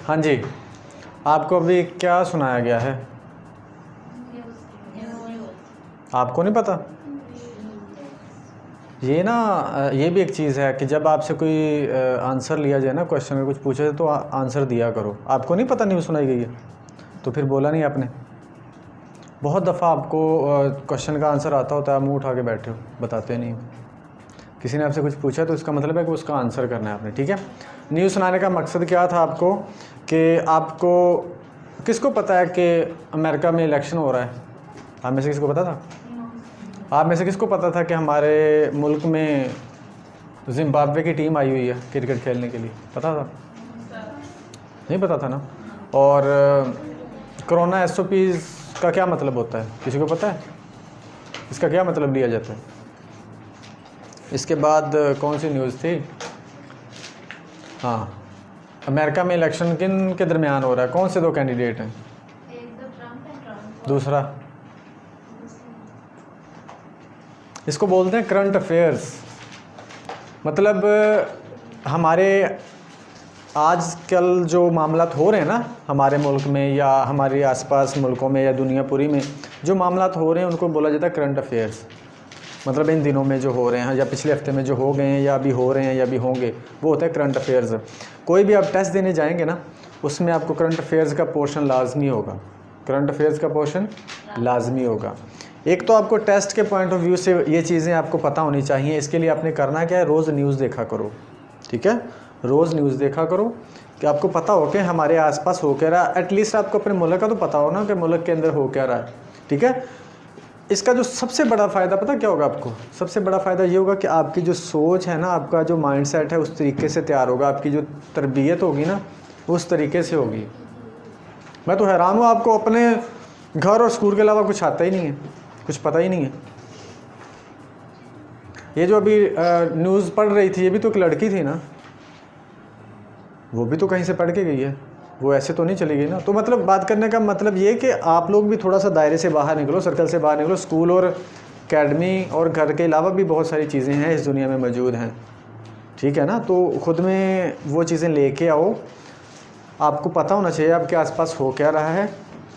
हाँ जी, आपको अभी क्या सुनाया गया है? आपको नहीं पता? ये ना ये भी एक चीज़ है कि जब आपसे कोई आंसर लिया जाए ना, क्वेश्चन में कुछ पूछे तो आंसर दिया करो। आपको नहीं पता न्यूज़ सुनाई गई है तो फिर बोला नहीं आपने। बहुत दफ़ा आपको क्वेश्चन का आंसर आता होता है, मुंह उठा के बैठे हो, बताते नहीं हो। किसी ने आपसे कुछ पूछा तो इसका मतलब है कि उसका आंसर करना है आपने, ठीक है। न्यूज़ सुनाने का मकसद क्या था आपको, कि आपको किसको पता है कि अमेरिका में इलेक्शन हो रहा है? आप में से किसको पता था? आप में से किसको पता था कि हमारे मुल्क में जिम्बाब्वे की टीम आई हुई है क्रिकेट खेलने के लिए? पता था? नहीं पता था ना। और कोरोना SOPs का क्या मतलब होता है, किसी को पता है? इसका क्या मतलब लिया जाता है? इसके बाद कौन सी न्यूज़ थी? हाँ, अमेरिका में इलेक्शन किन के दरमियान हो रहा है? कौन से दो कैंडिडेट हैं? एक तो ट्रम्प है, ट्रम्प दूसरा, इसको बोलते हैं करंट अफेयर्स। मतलब हमारे आजकल जो मामलात हो रहे हैं ना हमारे मुल्क में या हमारे आसपास मुल्कों में या दुनिया पूरी में जो मामलात हो रहे हैं उनको बोला जाता है करंट अफेयर्स। मतलब इन दिनों में जो हो रहे हैं या पिछले हफ्ते में जो हो गए हैं या अभी हो रहे हैं या अभी होंगे, वो होता है करंट अफेयर्स। कोई भी आप टेस्ट देने जाएंगे ना, उसमें आपको करंट अफेयर्स का पोर्शन लाजमी होगा। करंट अफेयर्स का पोर्शन लाजमी होगा। एक तो आपको टेस्ट के पॉइंट ऑफ व्यू से ये चीज़ें आपको पता होनी चाहिए। इसके लिए आपने करना क्या है, रोज़ न्यूज़ देखा करो, ठीक है। रोज़ न्यूज़ देखा करो कि आपको पता हो कि हमारे आसपास हो क्या रहा है। एटलीस्ट आपको अपने मुल्क का तो पता हो ना कि मुल्क के अंदर हो क्या रहा है, ठीक है। इसका जो सबसे बड़ा फ़ायदा पता क्या होगा आपको? सबसे बड़ा फ़ायदा ये होगा कि आपकी जो सोच है ना, आपका जो माइंडसेट है उस तरीके से तैयार होगा। आपकी जो तरबियत होगी ना उस तरीके से होगी। मैं तो हैरान हूँ, आपको अपने घर और स्कूल के अलावा कुछ आता ही नहीं है, कुछ पता ही नहीं है। ये जो अभी न्यूज़ पढ़ रही थी, ये भी तो एक लड़की थी ना, वो भी तो कहीं से पढ़ के गई है, वो ऐसे तो नहीं चली गई ना। तो मतलब बात करने का मतलब ये कि आप लोग भी थोड़ा सा दायरे से बाहर निकलो, सर्कल से बाहर निकलो। स्कूल और अकेडमी और घर के अलावा भी बहुत सारी चीज़ें हैं इस दुनिया में मौजूद हैं, ठीक है ना। तो ख़ुद में वो चीज़ें लेके आओ। आपको पता होना चाहिए आपके आसपास हो क्या रहा है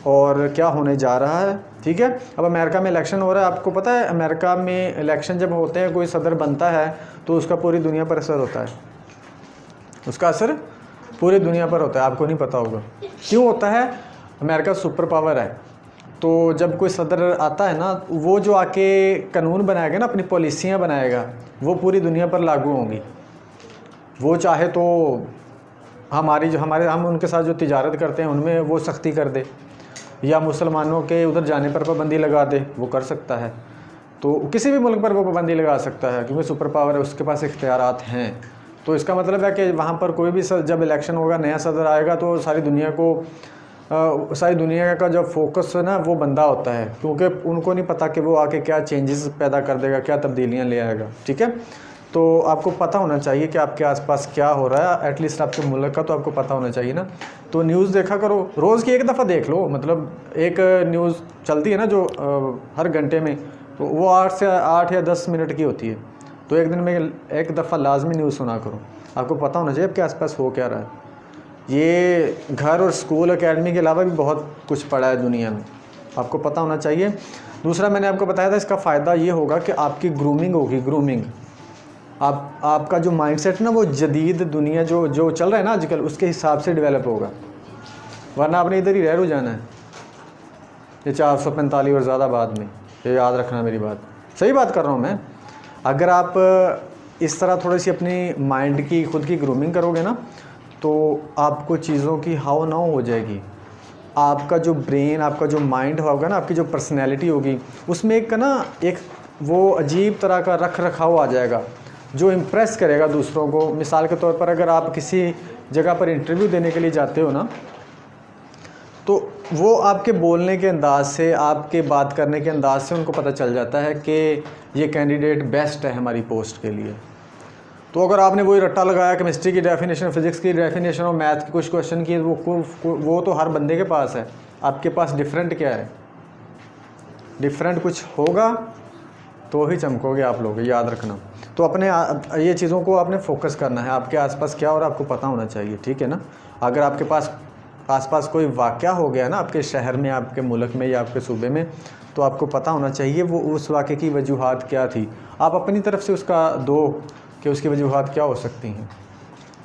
और क्या होने जा रहा है, ठीक है। अब अमेरिका में इलेक्शन हो रहा है, आपको पता है अमेरिका में इलेक्शन जब होते हैं, कोई सदर बनता है तो उसका पूरी दुनिया पर असर होता है। उसका असर पूरी दुनिया पर होता है, आपको नहीं पता होगा क्यों होता है। अमेरिका सुपर पावर है, तो जब कोई सदर आता है ना, वो जो आके कानून बनाएगा ना, अपनी पॉलिसियाँ बनाएगा, वो पूरी दुनिया पर लागू होंगी। वो चाहे तो हम उनके साथ जो तिजारत करते हैं उनमें वो सख्ती कर दे, या मुसलमानों के उधर जाने पर पाबंदी लगा दे, वो कर सकता है। तो किसी भी मुल्क पर वो पाबंदी लगा सकता है क्योंकि सुपर पावर है, उसके पास इख्तियारात हैं। तो इसका मतलब है कि वहाँ पर कोई भी जब इलेक्शन होगा, नया सदर आएगा, तो सारी दुनिया का जो फोकस है ना वो बंदा होता है, क्योंकि उनको नहीं पता कि वो आके क्या चेंजेस पैदा कर देगा, क्या तब्दीलियाँ ले आएगा, ठीक है। तो आपको पता होना चाहिए कि आपके आसपास क्या हो रहा है, एटलीस्ट आपके मुल्क का तो आपको पता होना चाहिए ना। तो न्यूज़ देखा करो, रोज़ की एक दफ़ा देख लो। मतलब एक न्यूज़ चलती है ना जो हर घंटे में, तो वो 8 या 10 मिनट की होती है। तो एक दिन में एक दफ़ा लाजमी न्यूज़ सुना करो। आपको पता होना चाहिए आपके आसपास हो क्या रहा है। ये घर और स्कूल अकेडमी के अलावा भी बहुत कुछ पड़ा है दुनिया में, आपको पता होना चाहिए। दूसरा मैंने आपको बताया था, इसका फ़ायदा ये होगा कि आपकी ग्रूमिंग होगी। ग्रूमिंग, आपका जो माइंडसेट ना वो जदीद दुनिया जो चल रहा है ना आजकल, उसके हिसाब से डेवलप होगा, वरना आपने इधर ही रह जाना है। ये 445 और ज़्यादा बाद में, ये याद रखना मेरी बात, सही बात कर रहा हूँ मैं। अगर आप इस तरह थोड़ी सी अपनी माइंड की खुद की ग्रूमिंग करोगे ना, तो आपको चीज़ों की हाव नाव हो जाएगी। आपका जो ब्रेन, आपका जो माइंड होगा ना, आपकी जो पर्सनैलिटी होगी, उसमें एक वो अजीब तरह का रख रखाव आ जाएगा जो इम्प्रेस करेगा दूसरों को। मिसाल के तौर पर अगर आप किसी जगह पर इंटरव्यू देने के लिए जाते हो ना, तो वो आपके बोलने के अंदाज़ से, आपके बात करने के अंदाज़ से उनको पता चल जाता है कि ये कैंडिडेट बेस्ट है हमारी पोस्ट के लिए। तो अगर आपने वही रट्टा लगाया, केमिस्ट्री की डेफिनेशन, फिज़िक्स की डेफिनेशन और मैथ की कुछ क्वेश्चन की, वो तो हर बंदे के पास है। आपके पास डिफरेंट क्या है? डिफरेंट कुछ होगा तो ही चमकोगे आप लोग, याद रखना। तो अपने ये चीज़ों को आपने फोकस करना है, आपके आसपास क्या हो रहा है आपको पता होना चाहिए, ठीक है ना। अगर आपके पास आसपास कोई वाक़या हो गया ना आपके शहर में, आपके मुल्क में या आपके सूबे में, तो आपको पता होना चाहिए वो उस वाक़े की वजूहात क्या थी। आप अपनी तरफ से उसका दो कि उसकी वजूहात क्या हो सकती हैं,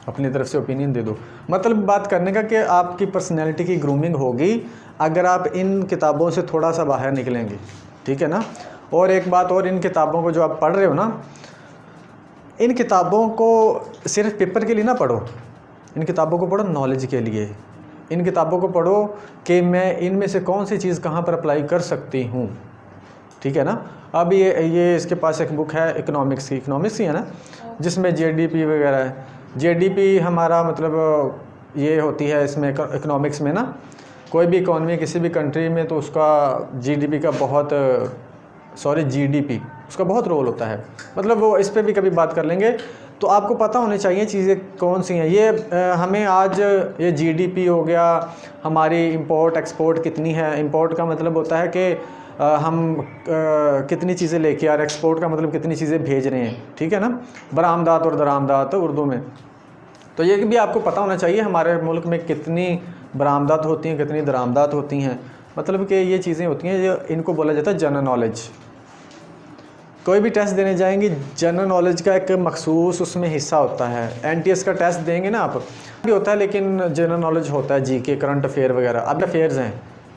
अपनी तरफ से ओपिनियन दे दो। मतलब बात करने का कि आपकी पर्सनैलिटी की ग्रूमिंग होगी अगर आप इन किताबों से थोड़ा सा बाहर निकलेंगे, ठीक है ना। और एक बात और, इन किताबों को जो आप पढ़ रहे हो ना, इन किताबों को सिर्फ पेपर के लिए ना पढ़ो, इन किताबों को पढ़ो नॉलेज के लिए। इन किताबों को पढ़ो कि मैं इनमें से कौन सी चीज़ कहाँ पर अप्लाई कर सकती हूँ, ठीक है ना। अब ये इसके पास एक बुक है इकोनॉमिक्स ही है ना, जिसमें जीडीपी वगैरह है। जीडीपी हमारा मतलब ये होती है इसमें इकोनॉमिक्स में ना, कोई भी इकॉनमी किसी भी कंट्री में तो उसका जीडीपी का बहुत जीडीपी उसका बहुत रोल होता है। मतलब वो इस पे भी कभी बात कर लेंगे। तो आपको पता होनी चाहिए चीज़ें कौन सी हैं। ये हमें आज ये जीडीपी हो गया, हमारी इंपोर्ट एक्सपोर्ट कितनी है। इंपोर्ट का मतलब होता है कि हम कितनी चीज़ें लेके आ रहे हैं, एक्सपोर्ट का मतलब कितनी चीज़ें भेज रहे हैं, ठीक है ना। बरामदात और दरामदात उर्दू में। तो ये भी आपको पता होना चाहिए हमारे मुल्क में कितनी बरामदात होती हैं, कितनी दरामदात होती हैं। मतलब कि ये चीज़ें होती हैं जो इनको बोला जाता है जनरल नॉलेज। कोई भी टेस्ट देने जाएंगे, जनरल नॉलेज का एक मखसूस उसमें हिस्सा होता है। एनटीएस का टेस्ट देंगे ना आप भी होता है, लेकिन जनरल नॉलेज होता है, जीके, करंट अफेयर वगैरह। अब अफेयर्स हैं,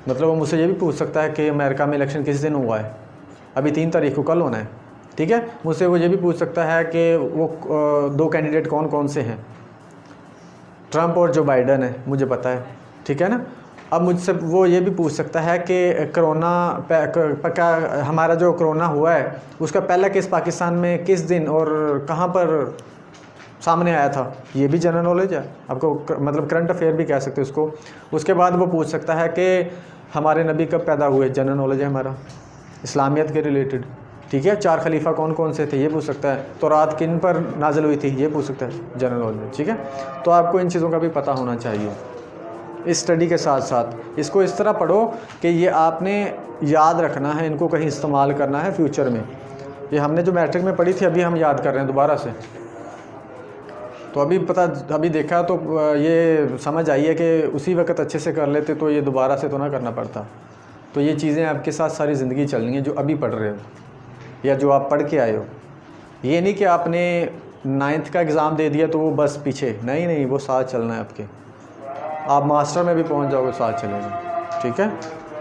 मतलब वो मुझसे ये भी पूछ सकता है कि अमेरिका में इलेक्शन किस दिन हुआ है, अभी 3 तारीख को, कल होना है, ठीक है। मुझसे वो ये भी पूछ सकता है कि वो 2 कैंडिडेट कौन कौन से हैं, ट्रंप और जो बाइडन है, मुझे पता है, ठीक है ना। अब मुझसे वो ये भी पूछ सकता है कि कोरोना का हमारा जो कोरोना हुआ है उसका पहला केस पाकिस्तान में किस दिन और कहाँ पर सामने आया था, ये भी जनरल नॉलेज है आपको, मतलब करंट अफेयर भी कह सकते हैं उसको। उसके बाद वो पूछ सकता है कि हमारे नबी कब पैदा हुए, जनरल नॉलेज है हमारा, इस्लामियत के रिलेटेड, ठीक है। 4 खलीफा कौन कौन से थे, ये पूछ सकता है। तो रात किन पर नाजिल हुई थी, ये पूछ सकता है, जनरल नॉलेज, ठीक है। तो आपको इन चीज़ों का भी पता होना चाहिए इस स्टडी के साथ साथ। इसको इस तरह पढ़ो कि ये आपने याद रखना है, इनको कहीं इस्तेमाल करना है फ्यूचर में। ये हमने जो मैट्रिक में पढ़ी थी अभी हम याद कर रहे हैं दोबारा से, तो अभी देखा तो ये समझ आई है कि उसी वक्त अच्छे से कर लेते तो ये दोबारा से तो ना करना पड़ता। तो ये चीज़ें आपके साथ सारी ज़िंदगी चलनी है जो अभी पढ़ रहे हो या जो आप पढ़ के आए हो। ये नहीं कि आपने 9th का एग्ज़ाम दे दिया तो वो बस पीछे, नहीं, वो साथ चलना है आपके। आप मास्टर में भी पहुंच जाओगे, साथ चलेगा, ठीक है।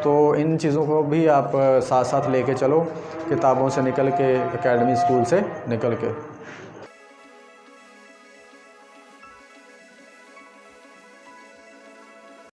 तो इन चीज़ों को भी आप साथ साथ लेके चलो, किताबों से निकल के, एकेडमी स्कूल से निकल के।